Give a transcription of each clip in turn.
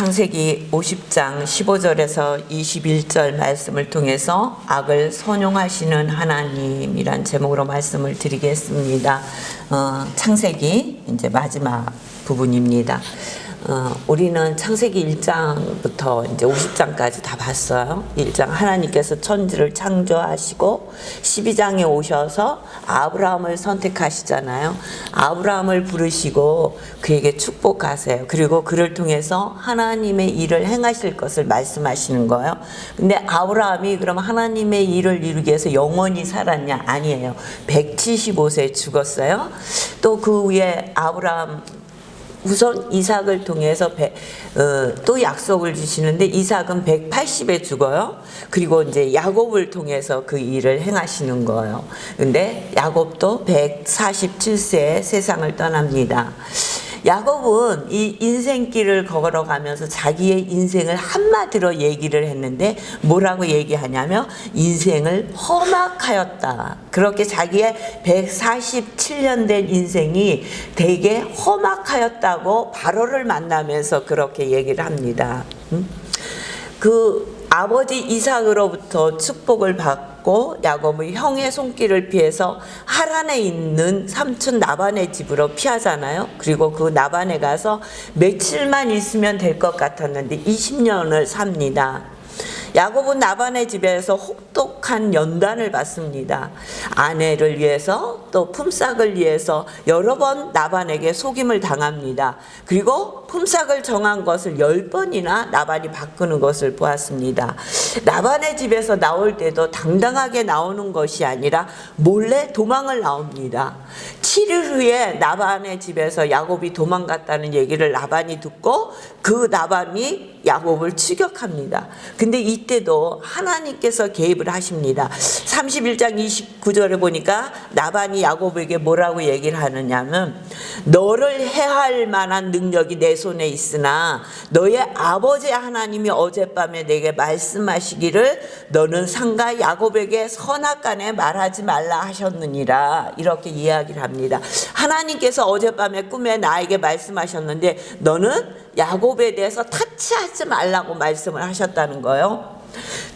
창세기 50장 15절에서 21절 말씀을 통해서 악을 선용하시는 하나님이란 제목으로 말씀을 드리겠습니다. 창세기 이제 마지막 부분입니다. 우리는 창세기 1장부터 이제 50장까지 다 봤어요. 1장 하나님께서 천지를 창조하시고 12장에 오셔서 아브라함을 선택하시잖아요. 아브라함을 부르시고 그에게 축복하세요. 그리고 그를 통해서 하나님의 일을 행하실 것을 말씀하시는 거예요. 근데 아브라함이 그럼 하나님의 일을 이루기 위해서 영원히 살았냐? 아니에요. 175세에 죽었어요. 또 그 후에 아브라함 우선 이삭을 통해서 또 약속을 주시는데 이삭은 180에 죽어요. 그리고 이제 야곱을 통해서 그 일을 행하시는 거예요. 근데 야곱도 147세에 세상을 떠납니다. 야곱은 이 인생길을 걸어가면서 자기의 인생을 한마디로 얘기를 했는데 뭐라고 얘기하냐면 인생을 험악하였다. 그렇게 자기의 147년 된 인생이 되게 험악하였다고 바로를 만나면서 그렇게 얘기를 합니다. 그 아버지 이삭으로부터 축복을 받고 야곱은 형의 손길을 피해서 하란에 있는 삼촌 라반의 집으로 피하잖아요. 그리고 그 라반에 가서 며칠만 있으면 될 것 같았는데 20년을 삽니다. 야곱은 라반의 집에서 혹독한 연단을 받습니다. 아내를 위해서 또 품삯을 위해서 여러 번 라반에게 속임을 당합니다. 그리고 품삯을 정한 것을 10번이나 라반이 바꾸는 것을 보았습니다. 라반의 집에서 나올 때도 당당하게 나오는 것이 아니라 몰래 도망을 나옵니다. 7일 후에 라반의 집에서 야곱이 도망갔다는 얘기를 라반이 듣고 그 라반이 야곱을 추격합니다. 근데 이때도 하나님께서 개입을 하십니다. 31장 29절에 보니까 라반이 야곱에게 뭐라고 얘기를 하느냐면 너를 해할 만한 능력이 내 손에 있으나 너의 아버지 하나님이 어젯밤에 내게 말씀하시기를 너는 상가 야곱에게 선악간에 말하지 말라 하셨느니라 이렇게 이야기를 합니다. 하나님께서 어젯밤에 꿈에 나에게 말씀하셨는데 너는 야곱에 대해서 타치하지 말라고 말씀을 하셨다는 거예요.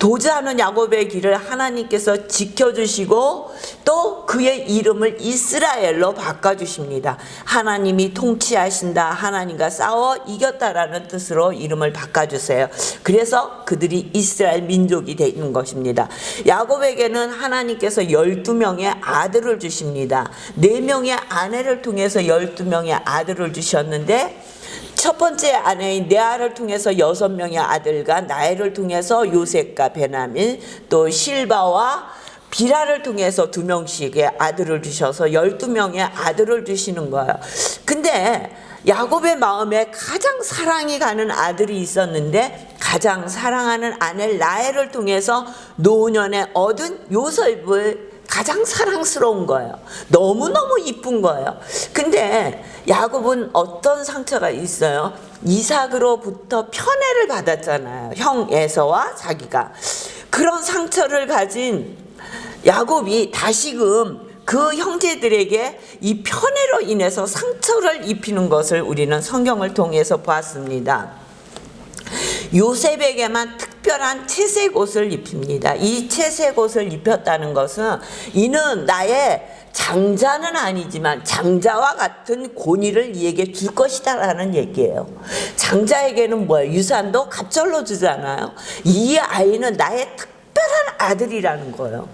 도주하는 야곱의 길을 하나님께서 지켜주시고 또 그의 이름을 이스라엘로 바꿔주십니다. 하나님이 통치하신다, 하나님과 싸워 이겼다라는 뜻으로 이름을 바꿔주세요. 그래서 그들이 이스라엘 민족이 되는 것입니다. 야곱에게는 하나님께서 12명의 아들을 주십니다. 4명의 아내를 통해서 12명의 아들을 주셨는데 첫 번째 아내인 레아를 통해서 6명의 아들과 나엘을 통해서 요셉과 베냐민 또 실바와 비라를 통해서 2명씩의 아들을 주셔서 12명의 아들을 주시는 거예요. 근데 야곱의 마음에 가장 사랑이 가는 아들이 있었는데 가장 사랑하는 아내 라헬을 통해서 노년에 얻은 요셉을 가장 사랑스러운 거예요. 너무너무 이쁜 거예요. 근데 야곱은 어떤 상처가 있어요? 이삭으로부터 편애를 받았잖아요. 형 에서와 자기가. 그런 상처를 가진 야곱이 다시금 그 형제들에게 이 편애로 인해서 상처를 입히는 것을 우리는 성경을 통해서 보았습니다. 요셉에게만 특별한 채색 옷을 입힙니다. 이 채색 옷을 입혔다는 것은 이는 나의 장자는 아니지만 장자와 같은 권위를 이에게 줄 것이다 라는 얘기예요. 장자에게는 뭐예요? 유산도 갑절로 주잖아요. 이 아이는 나의 특별한 아들이라는 거예요.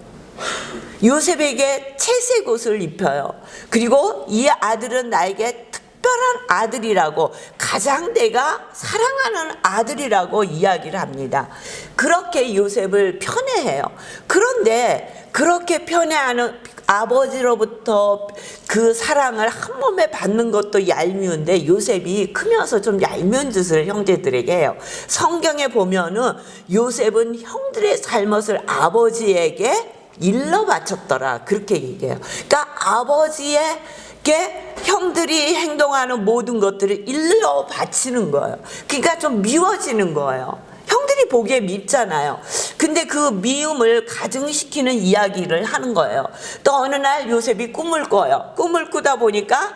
요셉에게 채색 옷을 입혀요. 그리고 이 아들은 나에게 특별한 아들이라고 가장 내가 사랑하는 아들이라고 이야기를 합니다. 그렇게 요셉을 편애해요. 그런데 그렇게 편애하는 아버지로부터 그 사랑을 한 몸에 받는 것도 얄미운데 요셉이 크면서 좀 얄미운 짓을 형제들에게 해요. 성경에 보면은 요셉은 형들의 잘못을 아버지에게 일러 바쳤더라 그렇게 얘기해요. 그러니까 아버지에게 형들이 행동하는 모든 것들을 일러 바치는 거예요. 그러니까 좀 미워지는 거예요. 형들이 보기에 밉잖아요. 근데 그 미움을 가증시키는 이야기를 하는 거예요. 또 어느 날 요셉이 꿈을 꿔요. 꿈을 꾸다 보니까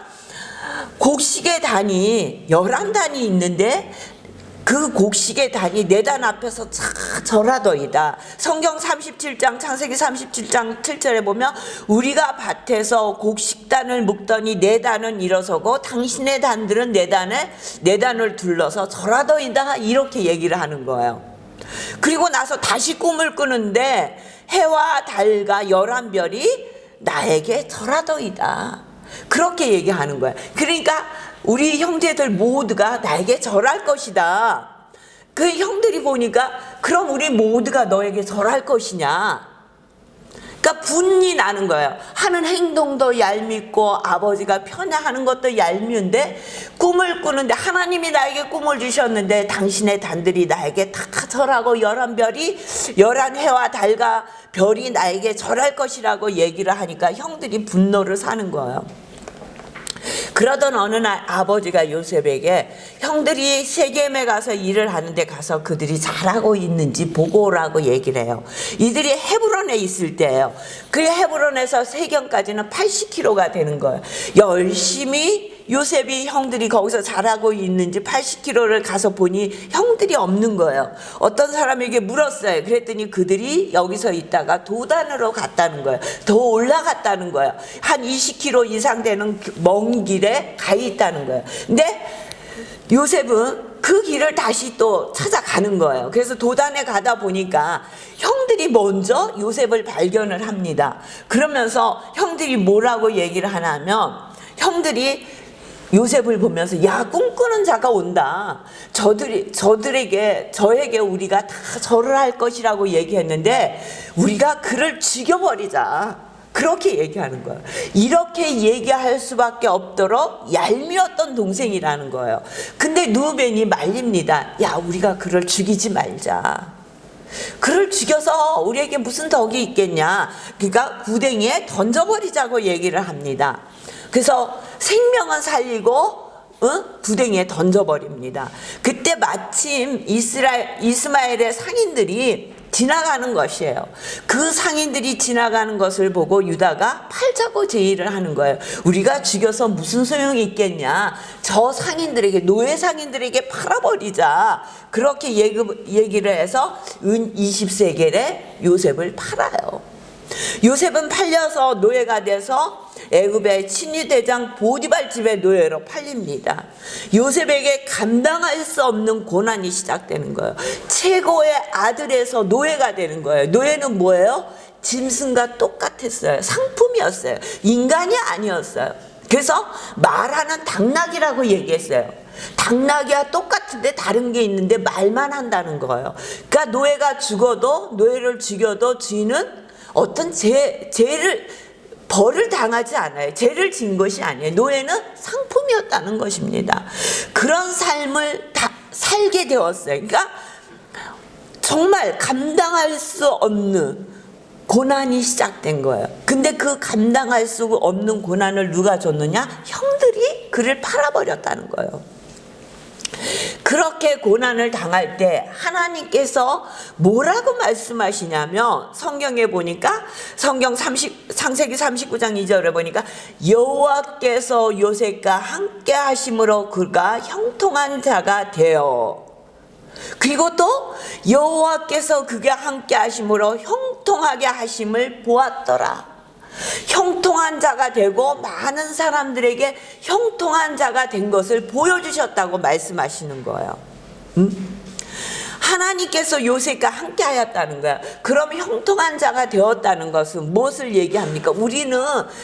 곡식의 단이 11단이 있는데 그 곡식의 단이 내 단 앞에서 절하더이다. 성경 37장 창세기 37장 7절에 보면 우리가 밭에서 곡식단을 묶더니 내 단은 일어서고 당신의 단들은 내 단을 둘러서 절하더이다. 이렇게 얘기를 하는 거예요. 그리고 나서 다시 꿈을 꾸는데 해와 달과 11별이 나에게 절하더이다. 그렇게 얘기하는 거예요. 그러니까 우리 형제들 모두가 나에게 절할 것이다. 그 형들이 보니까 그럼 우리 모두가 너에게 절할 것이냐. 그러니까 분이 나는 거예요. 하는 행동도 얄밉고 아버지가 편애하는 것도 얄미운데 꿈을 꾸는데 하나님이 나에게 꿈을 주셨는데 당신의 단들이 나에게 다 절하고 11별이 11해와 달과 별이 나에게 절할 것이라고 얘기를 하니까 형들이 분노를 사는 거예요. 그러던 어느 날 아버지가 요셉에게 형들이 세겜에 가서 일을 하는데 가서 그들이 잘하고 있는지 보고 오라고 얘기를 해요. 이들이 헤브론에 있을 때예요. 그 헤브론에서 세겜까지는 80km가 되는 거예요. 열심히 요셉이 형들이 거기서 잘하고 있는지 80km를 가서 보니 형들이 없는 거예요. 어떤 사람에게 물었어요. 그랬더니 그들이 여기서 있다가 도단으로 갔다는 거예요. 더 올라갔다는 거예요. 한 20km 이상 되는 먼 길에 가 있다는 거예요. 근데 요셉은 그 길을 다시 또 찾아가는 거예요. 그래서 도단에 가다 보니까 형들이 먼저 요셉을 발견을 합니다. 그러면서 형들이 뭐라고 얘기를 하냐면 형들이 요셉을 보면서 야, 꿈꾸는 자가 온다. 저에게 우리가 다 절을 할 것이라고 얘기했는데 우리가 그를 죽여버리자. 그렇게 얘기하는 거예요. 이렇게 얘기할 수밖에 없도록 얄미웠던 동생이라는 거예요. 근데 누벤이 말립니다. 야, 우리가 그를 죽이지 말자. 그를 죽여서 우리에게 무슨 덕이 있겠냐. 그러니까 구덩이에 던져버리자고 얘기를 합니다. 그래서 생명은 살리고 구덩이에 던져버립니다. 그때 마침 이스마엘의 상인들이 지나가는 것이에요. 그 상인들이 지나가는 것을 보고 유다가 팔자고 제의를 하는 거예요. 우리가 죽여서 무슨 소용이 있겠냐. 저 상인들에게, 노예 상인들에게 팔아버리자. 그렇게 얘기를 해서 은 20세겔에 요셉을 팔아요. 요셉은 팔려서 노예가 돼서 애굽의 친위대장 보디발 집의 노예로 팔립니다. 요셉에게 감당할 수 없는 고난이 시작되는 거예요. 최고의 아들에서 노예가 되는 거예요. 노예는 뭐예요? 짐승과 똑같았어요. 상품이었어요. 인간이 아니었어요. 그래서 말하는 당나귀라고 얘기했어요. 당나귀와 똑같은데 다른 게 있는데 말만 한다는 거예요. 그러니까 노예가 죽어도, 노예를 죽여도 주인은 어떤 벌을 당하지 않아요. 죄를 진 것이 아니에요. 노예는 상품이었다는 것입니다. 그런 삶을 다 살게 되었어요. 그러니까 정말 감당할 수 없는 고난이 시작된 거예요. 근데 그 감당할 수 없는 고난을 누가 줬느냐? 형들이 그를 팔아버렸다는 거예요. 그렇게 고난을 당할 때 하나님께서 뭐라고 말씀하시냐면 성경에 보니까 창세기 39장 2절에 보니까 여호와께서 요셉과 함께 하심으로 그가 형통한 자가 되어, 그리고 또 여호와께서 그가 함께 하심으로 형통하게 하심을 보았더라. 형통한 자가 되고 많은 사람들에게 형통한 자가 된 것을 보여주셨다고 말씀하시는 거예요. 하나님께서 요셉과 함께 하였다는 거야. 그럼 형통한 자가 되었다는 것은 무엇을 얘기합니까? 우리는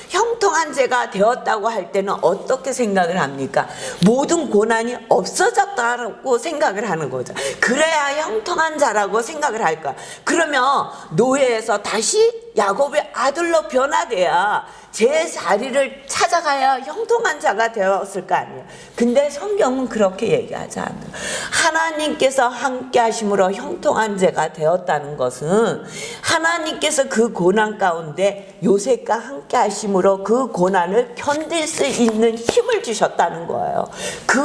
형통한 자가 되었다고 할 때는 어떻게 생각을 합니까? 모든 고난이 없어졌다고 생각을 하는 거죠. 그래야 형통한 자라고 생각을 할 거야. 그러면 노예에서 다시 야곱의 아들로 변화돼야 제 자리를 찾아가야 형통한 자가 되었을 거 아니에요. 근데 성경은 그렇게 얘기하지 않아요. 하나님께서 함께 하심으로 형통한 자가 되었다는 것은 하나님께서 그 고난 가운데 요셉과 함께 하심으로 그 고난을 견딜 수 있는 힘을 주셨다는 거예요. 그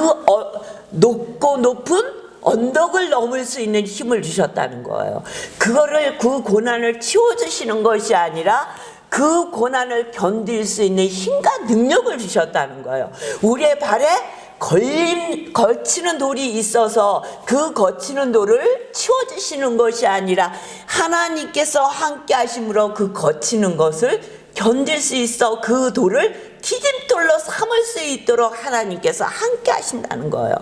높고 높은 언덕을 넘을 수 있는 힘을 주셨다는 거예요. 그 고난을 치워주시는 것이 아니라 그 고난을 견딜 수 있는 힘과 능력을 주셨다는 거예요. 우리의 발에 거치는 돌이 있어서 그 거치는 돌을 치워주시는 것이 아니라 하나님께서 함께 하심으로 그 거치는 것을 견딜 수 있어 그 돌을 디딤돌로 삼을 수 있도록 하나님께서 함께 하신다는 거예요.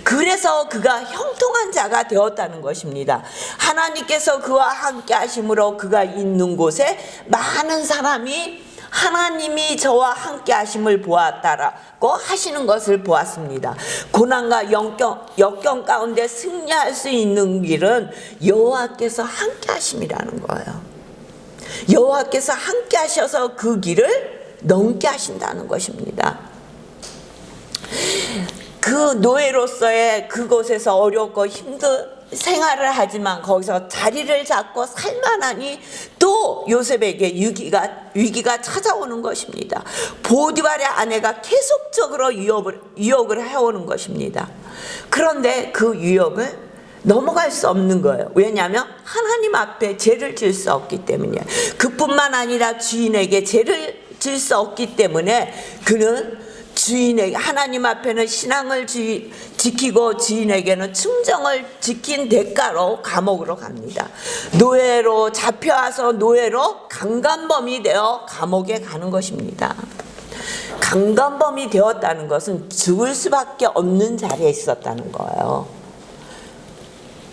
그래서 그가 형통한 자가 되었다는 것입니다. 하나님께서 그와 함께 하심으로 그가 있는 곳에 많은 사람이 하나님이 저와 함께 하심을 보았다라고 하시는 것을 보았습니다. 고난과 역경 가운데 승리할 수 있는 길은 여호와께서 함께 하심이라는 거예요. 여호와께서 함께 하셔서 그 길을 넘게 하신다는 것입니다. 그 노예로서의 그곳에서 어렵고 힘든 생활을 하지만 거기서 자리를 잡고 살만하니 또 요셉에게 위기가 찾아오는 것입니다. 보디발의 아내가 계속적으로 유혹을 해오는 것입니다. 그런데 그 유혹을 넘어갈 수 없는 거예요. 왜냐하면 하나님 앞에 죄를 질 수 없기 때문이에요. 그뿐만 아니라 주인에게 죄를 질 수 없기 때문에 그는 주인에게, 하나님 앞에는 신앙을 지키고 주인에게는 충정을 지킨 대가로 감옥으로 갑니다. 노예로 잡혀와서 노예로 강간범이 되어 감옥에 가는 것입니다. 강간범이 되었다는 것은 죽을 수밖에 없는 자리에 있었다는 거예요.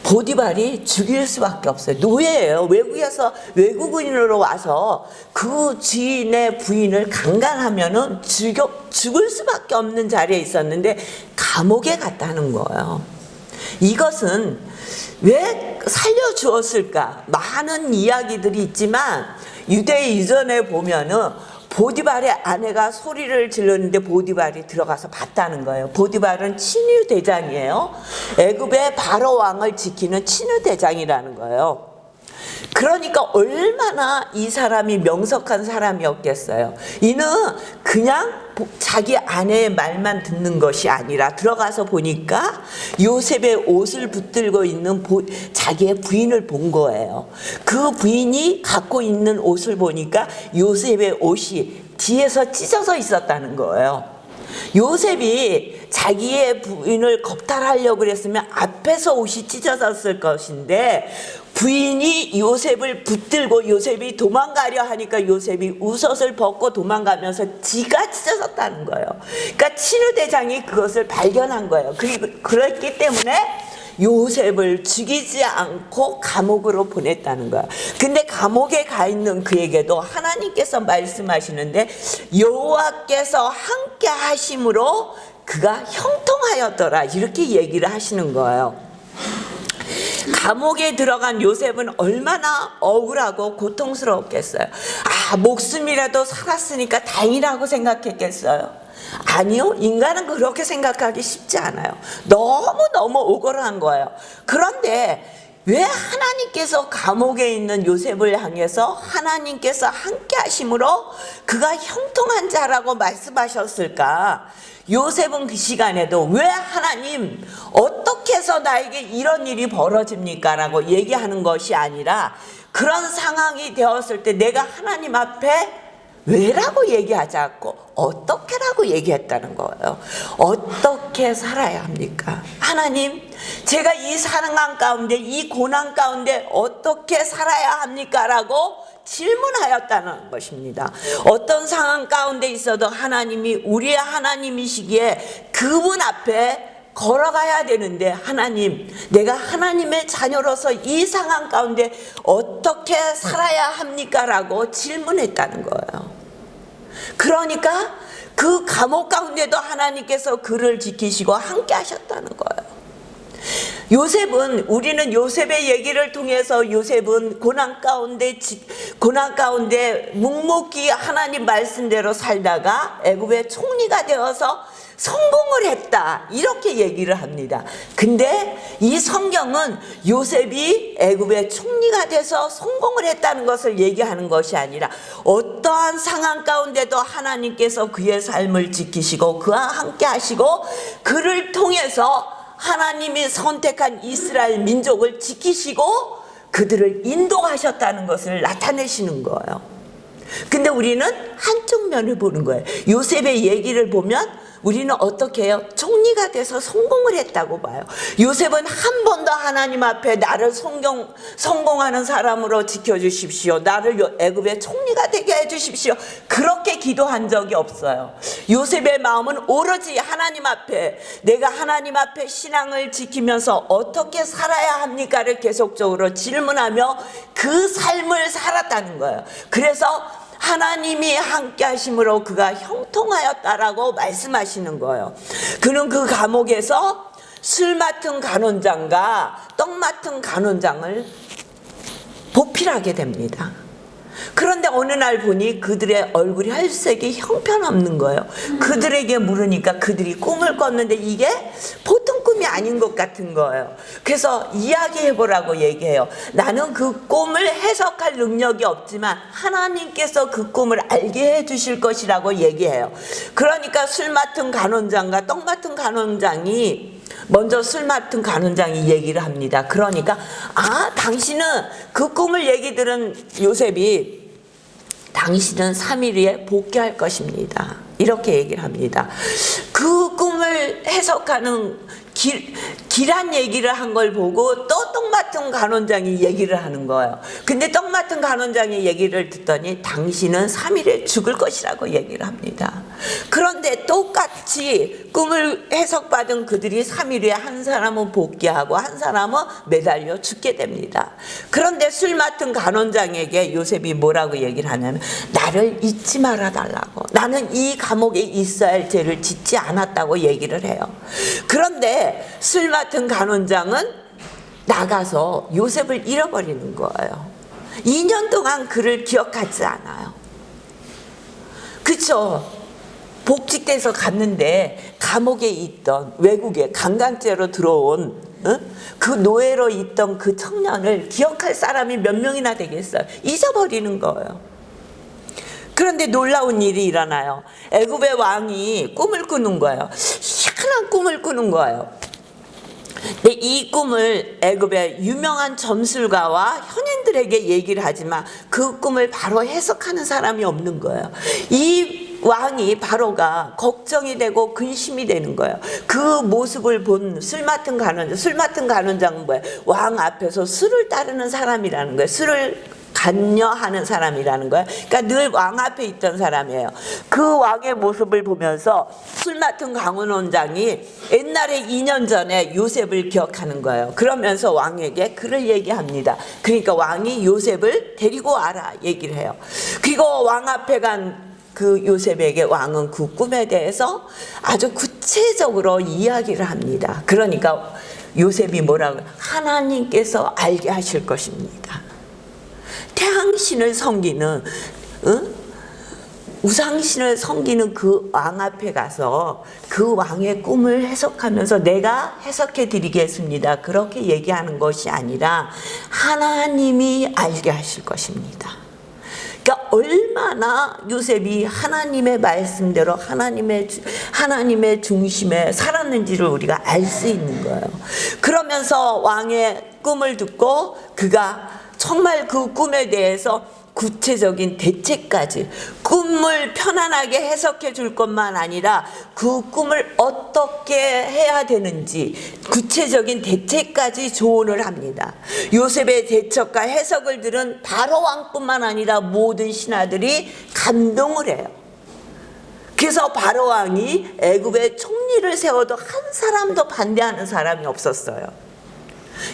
보디발이 죽일 수밖에 없어요. 노예예요. 외국인으로 와서 그 주인의 부인을 강간하면은 죽을 수밖에 없는 자리에 있었는데 감옥에 갔다는 거예요. 이것은 왜 살려주었을까? 많은 이야기들이 있지만 유대 이전에 보면은 보디발의 아내가 소리를 지르는데 보디발이 들어가서 봤다는 거예요. 보디발은 친위 대장이에요. 애굽의 바로 왕을 지키는 친위 대장이라는 거예요. 그러니까 얼마나 이 사람이 명석한 사람이었겠어요. 이는 그냥 자기 아내의 말만 듣는 것이 아니라 들어가서 보니까 요셉의 옷을 붙들고 있는 자기의 부인을 본 거예요. 그 부인이 갖고 있는 옷을 보니까 요셉의 옷이 뒤에서 찢어져 있었다는 거예요. 요셉이 자기의 부인을 겁탈하려고 그랬으면 앞에서 옷이 찢어졌을 것인데 부인이 요셉을 붙들고 요셉이 도망가려 하니까 요셉이 웃옷을 벗고 도망가면서 지가 찢어졌다는 거예요. 그러니까 친위 대장이 그것을 발견한 거예요. 그랬기 때문에 요셉을 죽이지 않고 감옥으로 보냈다는 거야. 근데 감옥에 가 있는 그에게도 하나님께서 말씀하시는데 여호와께서 함께 하심으로 그가 형통하였더라, 이렇게 얘기를 하시는 거예요. 감옥에 들어간 요셉은 얼마나 억울하고 고통스러웠겠어요. 목숨이라도 살았으니까 다행이라고 생각했겠어요? 아니요. 인간은 그렇게 생각하기 쉽지 않아요. 너무너무 억울한 거예요. 그런데 왜 하나님께서 감옥에 있는 요셉을 향해서 하나님께서 함께 하심으로 그가 형통한 자라고 말씀하셨을까? 요셉은 그 시간에도 왜 하나님 어떻게 해서 나에게 이런 일이 벌어집니까? 라고 얘기하는 것이 아니라 그런 상황이 되었을 때 내가 하나님 앞에 왜라고 얘기하지 않고 어떻게라고 얘기했다는 거예요. 어떻게 살아야 합니까? 하나님, 제가 이 상황 가운데, 이 고난 가운데 어떻게 살아야 합니까? 라고 질문하였다는 것입니다. 어떤 상황 가운데 있어도 하나님이 우리의 하나님이시기에 그분 앞에 걸어가야 되는데, 하나님, 내가 하나님의 자녀로서 이 상황 가운데 어떻게 살아야 합니까? 라고 질문했다는 거예요. 그러니까 그 감옥 가운데도 하나님께서 그를 지키시고 함께 하셨다는 거예요. 요셉은, 우리는 요셉의 얘기를 통해서 요셉은 고난 가운데 묵묵히 하나님 말씀대로 살다가 애굽의 총리가 되어서 성공을 했다, 이렇게 얘기를 합니다. 근데 이 성경은 요셉이 애굽의 총리가 돼서 성공을 했다는 것을 얘기하는 것이 아니라 어떠한 상황 가운데도 하나님께서 그의 삶을 지키시고 그와 함께 하시고 그를 통해서 하나님이 선택한 이스라엘 민족을 지키시고 그들을 인도하셨다는 것을 나타내시는 거예요. 근데 우리는 한쪽 면을 보는 거예요. 요셉의 얘기를 보면 우리는 어떻게 해요? 총리가 돼서 성공을 했다고 봐요. 요셉은 한 번도 하나님 앞에 나를 성공하는 사람으로 지켜주십시오, 나를 애굽의 총리가 되게 해주십시오, 그렇게 기도한 적이 없어요. 요셉의 마음은 오로지 하나님 앞에, 내가 하나님 앞에 신앙을 지키면서 어떻게 살아야 합니까를 계속적으로 질문하며 그 삶을 살았다는 거예요. 그래서 하나님이 함께 하심으로 그가 형통하였다라고 말씀하시는 거예요. 그는 그 감옥에서 술 맡은 간원장과 떡 맡은 간원장을 보필하게 됩니다. 그런데 어느 날 보니 그들의 얼굴이 혈색이 형편없는 거예요. 그들에게 물으니까 그들이 꿈을 꿨는데 이게 보통 꿈이 아닌 것 같은 거예요. 그래서 이야기해보라고 얘기해요. 나는 그 꿈을 해석할 능력이 없지만 하나님께서 그 꿈을 알게 해주실 것이라고 얘기해요. 그러니까 술 맡은 간원장과 떡 맡은 간원장이 먼저 술 맡은 간원장이 얘기를 합니다. 그러니까 당신은 그 꿈을 얘기 들은 요셉이 당신은 3일 후에 복귀할 것입니다, 이렇게 얘기를 합니다. 그 꿈을 해석하는 길한 얘기를 한 걸 보고 또 떡 맡은 간원장이 얘기를 하는 거예요. 근데 떡 맡은 간원장이 얘기를 듣더니 당신은 3일에 죽을 것이라고 얘기를 합니다. 그런데 똑같이 꿈을 해석받은 그들이 3일 후에 한 사람은 복귀하고 한 사람은 매달려 죽게 됩니다. 그런데 술 맡은 간원장에게 요셉이 뭐라고 얘기를 하냐면, 나를 잊지 말아 달라고, 나는 이 감옥에 있어야 할 죄를 짓지 않았다고 얘기를 해요. 그런데 술 맡은 간원장은 나가서 요셉을 잃어버리는 거예요. 2년 동안 그를 기억하지 않아요. 그쵸? 복직돼서 갔는데 감옥에 있던, 외국에 강간죄로 들어온 그 노예로 있던 그 청년을 기억할 사람이 몇 명이나 되겠어요? 잊어버리는 거예요. 그런데 놀라운 일이 일어나요. 애굽의 왕이 꿈을 꾸는 거예요. 희한한 꿈을 꾸는 거예요. 근데 이 꿈을 애굽의 유명한 점술가와 현인들에게 얘기를 하지만 그 꿈을 바로 해석하는 사람이 없는 거예요. 이 왕이, 바로가 걱정이 되고 근심이 되는 거예요. 그 모습을 본 술 맡은 간원장은 뭐예요? 왕 앞에서 술을 따르는 사람이라는 거예요. 술을 간여하는 사람이라는 거예요. 그러니까 늘 왕 앞에 있던 사람이에요. 그 왕의 모습을 보면서 술 맡은 간원장이 옛날에 2년 전에 요셉을 기억하는 거예요. 그러면서 왕에게 그를 얘기합니다. 그러니까 왕이 요셉을 데리고 와라 얘기를 해요. 그리고 왕 앞에 간 그 요셉에게 왕은 그 꿈에 대해서 아주 구체적으로 이야기를 합니다. 그러니까 요셉이 뭐라고? 하나님께서 알게 하실 것입니다. 태양신을 섬기는, 우상신을 섬기는 그 왕 앞에 가서 그 왕의 꿈을 해석하면서 내가 해석해 드리겠습니다, 그렇게 얘기하는 것이 아니라 하나님이 알게 하실 것입니다. 그러니까 얼마나 요셉이 하나님의 말씀대로 하나님의 중심에 살았는지를 우리가 알 수 있는 거예요. 그러면서 왕의 꿈을 듣고 그가 정말 그 꿈에 대해서 구체적인 대책까지, 꿈을 편안하게 해석해 줄 것만 아니라 그 꿈을 어떻게 해야 되는지 구체적인 대책까지 조언을 합니다. 요셉의 대처과 해석을 들은 바로 왕뿐만 아니라 모든 신하들이 감동을 해요. 그래서 바로 왕이 애굽의 총리를 세워도 한 사람도 반대하는 사람이 없었어요.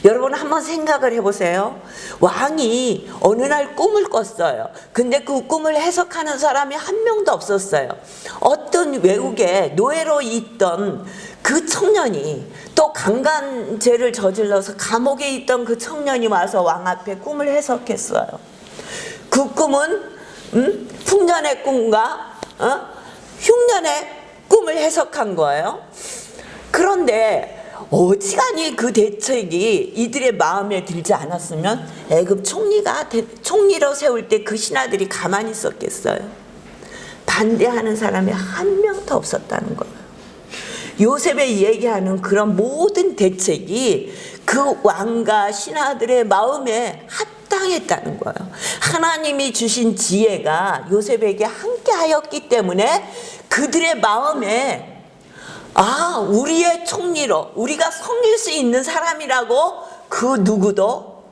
여러분 한번 생각을 해보세요. 왕이 어느 날 꿈을 꿨어요. 근데 그 꿈을 해석하는 사람이 한 명도 없었어요. 어떤 외국에 노예로 있던 그 청년이, 또 강간죄를 저질러서 감옥에 있던 그 청년이 와서 왕 앞에 꿈을 해석했어요. 그 꿈은 풍년의 꿈과 흉년의 꿈을 해석한 거예요. 그런데 어지간히 그 대책이 이들의 마음에 들지 않았으면 애굽 총리로 세울 때 그 신하들이 가만히 있었겠어요? 반대하는 사람이 한 명도 없었다는 거예요. 요셉의 얘기하는 그런 모든 대책이 그 왕과 신하들의 마음에 합당했다는 거예요. 하나님이 주신 지혜가 요셉에게 함께 하였기 때문에 그들의 마음에 아, 우리의 총리로, 우리가 섬길 수 있는 사람이라고 그 누구도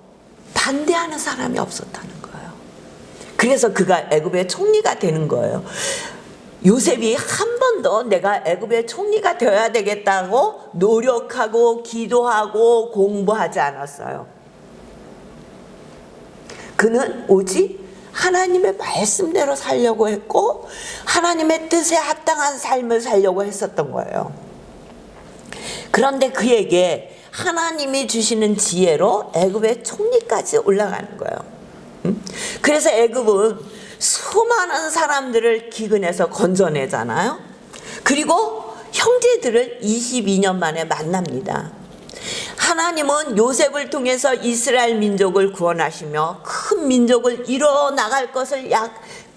반대하는 사람이 없었다는 거예요. 그래서 그가 애굽의 총리가 되는 거예요. 요셉이 한 번도 내가 애굽의 총리가 되어야 되겠다고 노력하고 기도하고 공부하지 않았어요. 그는 오직 하나님의 말씀대로 살려고 했고 하나님의 뜻에 합당한 삶을 살려고 했었던 거예요. 그런데 그에게 하나님이 주시는 지혜로 애굽의 총리까지 올라가는 거예요. 그래서 애굽은 수많은 사람들을 기근에서 건져내잖아요. 그리고 형제들을 22년 만에 만납니다. 하나님은 요셉을 통해서 이스라엘 민족을 구원하시며 큰 민족을 이뤄 나갈 것을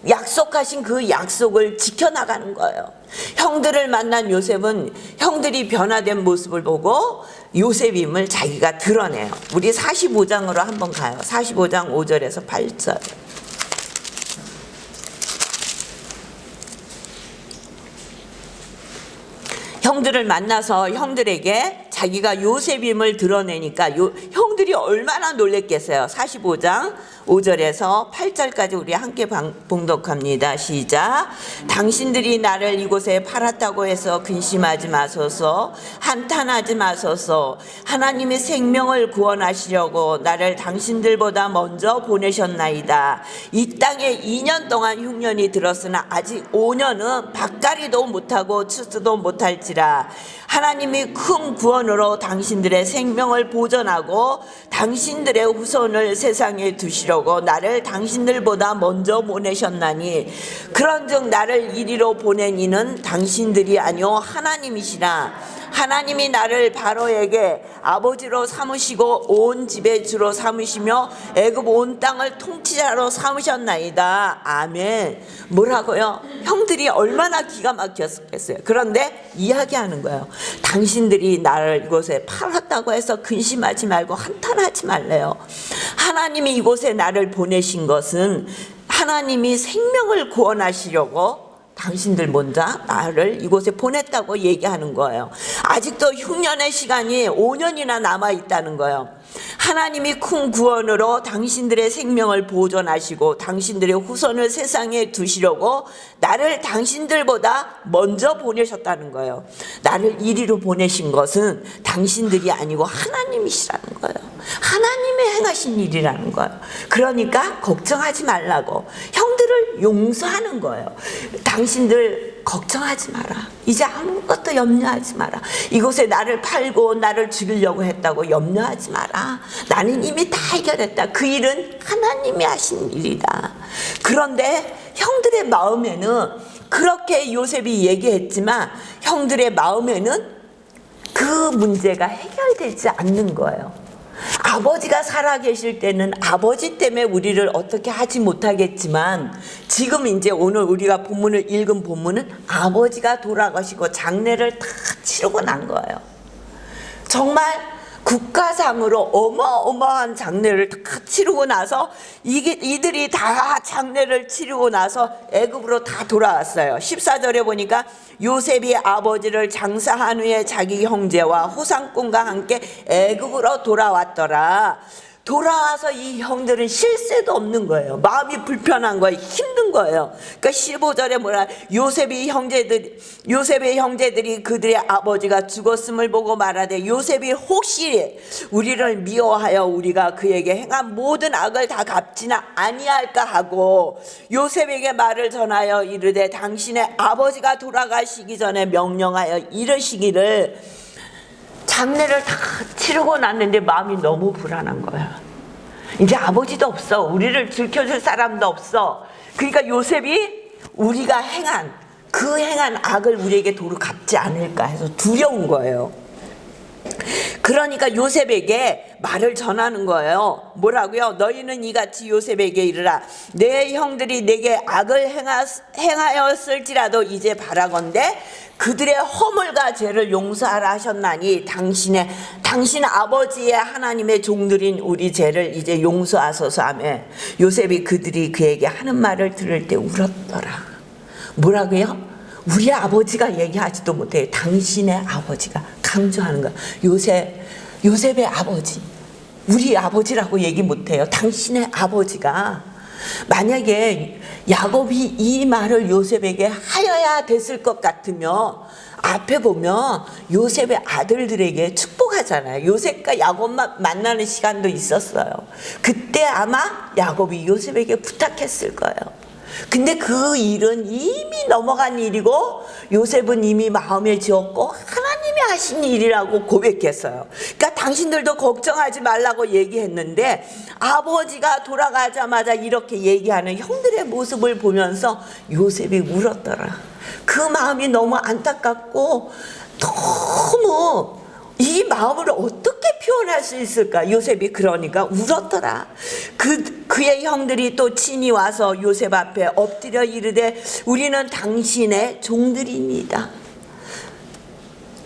약속하신 그 약속을 지켜나가는 거예요. 형들을 만난 요셉은 형들이 변화된 모습을 보고 요셉임을 자기가 드러내요. 우리 45장으로 한번 가요. 45장 5절에서 8절. 형들을 만나서 형들에게 자기가 요셉임을 드러내니까 형들이 얼마나 놀랬겠어요. 45장 5절에서 8절까지 우리 함께 봉독합니다. 시작. 당신들이 나를 이곳에 팔았다고 해서 근심하지 마소서, 한탄하지 마소서. 하나님의 생명을 구원하시려고 나를 당신들보다 먼저 보내셨나이다. 이 땅에 2년 동안 흉년이 들었으나 아직 5년은 밭갈이도 못하고 추수도 못할지라. 하나님이 큰 구원으로 당신들의 생명을 보존하고 당신들의 후손을 세상에 두시려고 나를 당신들보다 먼저 보내셨나니 그런즉 나를 이리로 보낸 이는 당신들이 아니오 하나님이시라. 하나님이 나를 바로에게 아버지로 삼으시고 온 집의 주로 삼으시며 애굽 온 땅을 통치자로 삼으셨나이다. 아멘. 뭐라고요? 형들이 얼마나 기가 막혔겠어요. 그런데 이야기하는 거예요. 당신들이 나를 이곳에 팔았다고 해서 근심하지 말고 한탄하지 말래요. 하나님이 이곳에 나를 보내신 것은 하나님이 생명을 구원하시려고 당신들 먼저 나를 이곳에 보냈다고 얘기하는 거예요. 아직도 흉년의 시간이 5년이나 남아 있다는 거예요. 하나님이 큰 구원으로 당신들의 생명을 보존하시고 당신들의 후손을 세상에 두시려고 나를 당신들보다 먼저 보내셨다는 거예요. 나를 이리로 보내신 것은 당신들이 아니고 하나님이시라는 거예요. 하나님의 행하신 일이라는 거예요. 그러니까 걱정하지 말라고 형들을 용서하는 거예요. 당신들 걱정하지 마라. 이제 아무것도 염려하지 마라. 이곳에 나를 팔고 나를 죽이려고 했다고 염려하지 마라. 나는 이미 다 해결했다. 그 일은 하나님이 하신 일이다. 그런데 형들의 마음에는 그렇게 요셉이 얘기했지만 형들의 마음에는 그 문제가 해결되지 않는 거예요. 아버지가 살아계실 때는 아버지 때문에 우리를 어떻게 하지 못하겠지만 지금 이제 오늘 우리가 본문을 읽은 본문은 아버지가 돌아가시고 장례를 다 치르고 난 거예요. 정말 국가상으로 어마어마한 장례를 다 치르고 나서 이들이 다 장례를 치르고 나서 애굽으로 다 돌아왔어요. 14절에 보니까 요셉이 아버지를 장사한 후에 자기 형제와 후상꾼과 함께 애굽으로 돌아왔더라. 돌아와서 이 형들은 쉴 새도 없는 거예요. 마음이 불편한 거예요. 힘든 거예요. 그러니까 15절에 뭐라 요셉의 형제들이 그들의 아버지가 죽었음을 보고 말하되 요셉이 혹시 우리를 미워하여 우리가 그에게 행한 모든 악을 다 갚지는 아니할까 하고 요셉에게 말을 전하여 이르되 당신의 아버지가 돌아가시기 전에 명령하여 이르시기를. 장례를 다 치르고 났는데 마음이 너무 불안한 거야. 이제 아버지도 없어. 우리를 지켜줄 사람도 없어. 그러니까 요셉이 우리가 행한 악을 우리에게 도로 갚지 않을까 해서 두려운 거예요. 그러니까 요셉에게 말을 전하는 거예요. 뭐라고요? 너희는 이같이 요셉에게 이르라. 내 형들이 내게 악을 행하였을지라도 이제 바라건대 그들의 허물과 죄를 용서하라 하셨나니 당신 아버지의 하나님의 종들인 우리 죄를 이제 용서하소서 하며 요셉이 그들이 그에게 하는 말을 들을 때 울었더라. 뭐라고요? 우리 아버지가 얘기하지도 못해요. 당신의 아버지가 강조하는 거야. 요셉의 아버지. 우리 아버지라고 얘기 못해요. 당신의 아버지가. 만약에 야곱이 이 말을 요셉에게 하여야 됐을 것 같으면 앞에 보면 요셉의 아들들에게 축복하잖아요. 요셉과 야곱만 만나는 시간도 있었어요. 그때 아마 야곱이 요셉에게 부탁했을 거예요. 근데 그 일은 이미 넘어간 일이고 요셉은 이미 마음에 지었고 하나님이 하신 일이라고 고백했어요. 그러니까 당신들도 걱정하지 말라고 얘기했는데 아버지가 돌아가자마자 이렇게 얘기하는 형들의 모습을 보면서 요셉이 울었더라. 그 마음이 너무 안타깝고 너무 이 마음을 어떻게 표현할 수 있을까? 요셉이 그러니까 울었더라. 그의 형들이 또 친히 와서 요셉 앞에 엎드려 이르되 우리는 당신의 종들입니다.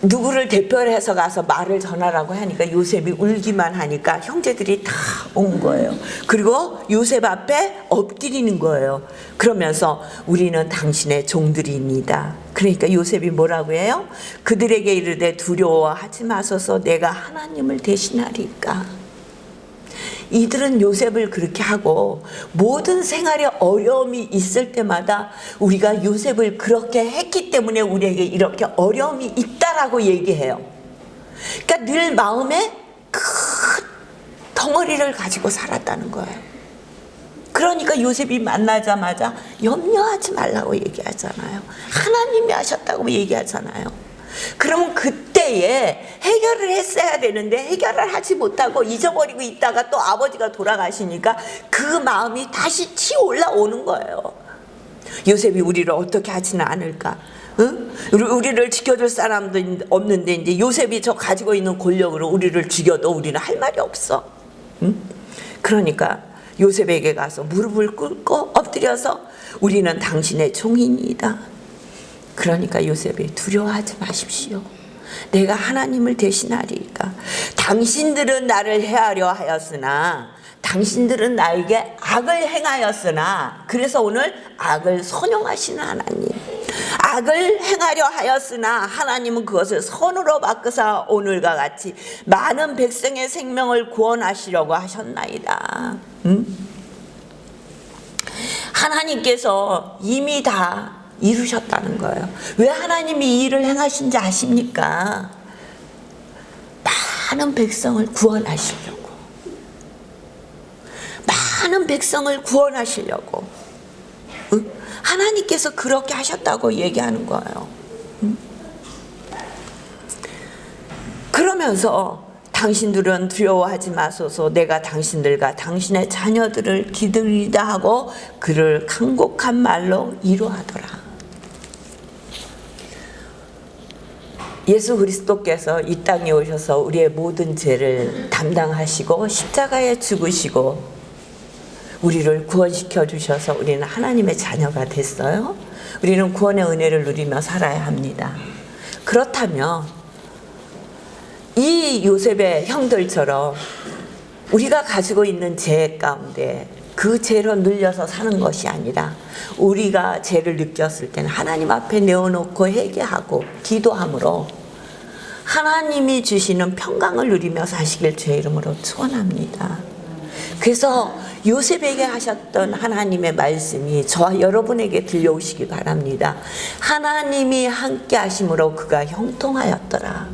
누구를 대표해서 가서 말을 전하라고 하니까 요셉이 울기만 하니까 형제들이 다 온 거예요. 그리고 요셉 앞에 엎드리는 거예요. 그러면서 우리는 당신의 종들입니다. 그러니까 요셉이 뭐라고 해요? 그들에게 이르되 두려워하지 마소서 내가 하나님을 대신하리까. 이들은 요셉을 그렇게 하고 모든 생활에 어려움이 있을 때마다 우리가 요셉을 그렇게 했기 때문에 우리에게 이렇게 어려움이 있다라고 얘기해요. 그러니까 늘 마음에 큰 덩어리를 가지고 살았다는 거예요. 그러니까 요셉이 만나자마자 염려하지 말라고 얘기하잖아요. 하나님이 하셨다고 얘기하잖아요. 그러면 그때에 해결을 했어야 되는데 해결을 하지 못하고 잊어버리고 있다가 또 아버지가 돌아가시니까 그 마음이 다시 치어 올라오는 거예요. 요셉이 우리를 어떻게 하지는 않을까? 응? 우리를 지켜줄 사람도 없는데 이제 요셉이 저 가지고 있는 권력으로 우리를 죽여도 우리는 할 말이 없어. 응? 그러니까 요셉에게 가서 무릎을 꿇고 엎드려서 우리는 당신의 종이니이다. 그러니까 요셉이 두려워하지 마십시오. 내가 하나님을 대신하리까. 당신들은 나를 해하려 하였으나 당신들은 나에게 악을 행하였으나 그래서 오늘 악을 선용하시는 하나님. 악을 행하려 하였으나 하나님은 그것을 선으로 바꾸사 오늘과 같이 많은 백성의 생명을 구원하시려고 하셨나이다. 하나님께서 이미 다 이루셨다는 거예요. 왜 하나님이 이 일을 행하신지 아십니까? 많은 백성을 구원하시려고. 많은 백성을 구원하시려고. 응? 하나님께서 그렇게 하셨다고 얘기하는 거예요. 응? 그러면서 당신들은 두려워하지 마소서 내가 당신들과 당신의 자녀들을 기다리다 하고 그를 간곡한 말로 위로하더라. 예수 그리스도께서 이 땅에 오셔서 우리의 모든 죄를 담당하시고 십자가에 죽으시고 우리를 구원시켜 주셔서 우리는 하나님의 자녀가 됐어요. 우리는 구원의 은혜를 누리며 살아야 합니다. 그렇다면 이 요셉의 형들처럼 우리가 가지고 있는 죄 가운데 그 죄로 눌려서 사는 것이 아니라 우리가 죄를 느꼈을 때는 하나님 앞에 내어놓고 회개하고 기도함으로 하나님이 주시는 평강을 누리며 사시길 주의 이름으로 축원합니다. 그래서 요셉에게 하셨던 하나님의 말씀이 저와 여러분에게 들려오시기 바랍니다. 하나님이 함께 하심으로 그가 형통하였더라.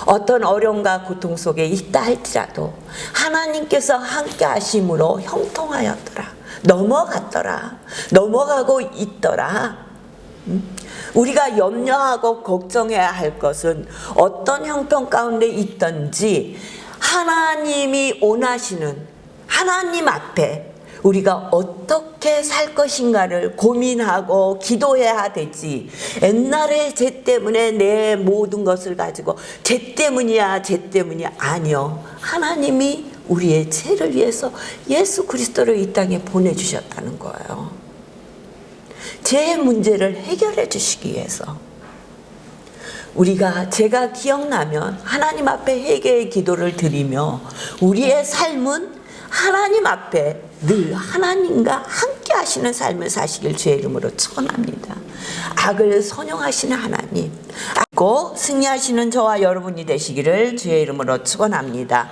어떤 어려움과 고통 속에 있다 할지라도 하나님께서 함께 하심으로 형통하였더라. 넘어갔더라. 넘어가고 있더라. 우리가 염려하고 걱정해야 할 것은 어떤 형편 가운데 있든지 하나님이 원하시는 하나님 앞에 우리가 어떻게 살 것인가를 고민하고 기도해야 되지. 옛날에 죄 때문에 내 모든 것을 가지고 죄 때문이야 아니요. 하나님이 우리의 죄를 위해서 예수 그리스도를 이 땅에 보내주셨다는 거예요. 죄의 문제를 해결해 주시기 위해서. 우리가 죄가 기억나면 하나님 앞에 회개의 기도를 드리며 우리의 삶은 하나님 앞에 늘 하나님과 함께 함께하시는 삶을 사시길 주의 이름으로 축원합니다. 악을 선용하시는 하나님, 고 승리하시는 저와 여러분이 되시기를 주의 이름으로 축원합니다.